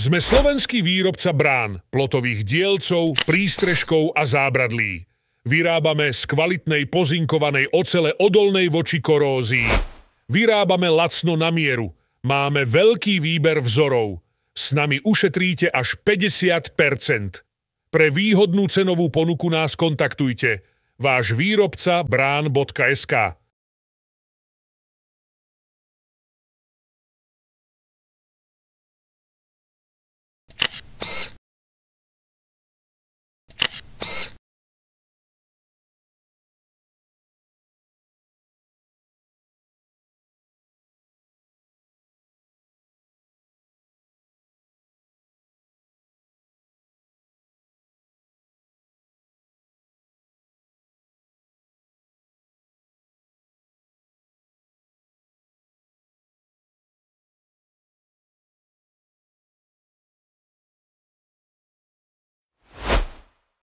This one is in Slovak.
Sme slovenský výrobca brán, plotových dielcov, prístrežkov a zábradlí. Vyrábame z kvalitnej pozinkovanej ocele odolnej voči korózii. Vyrábame lacno na mieru. Máme veľký výber vzorov. S nami ušetríte až 50%. Pre výhodnú cenovú ponuku nás kontaktujte. Váš výrobca brán.sk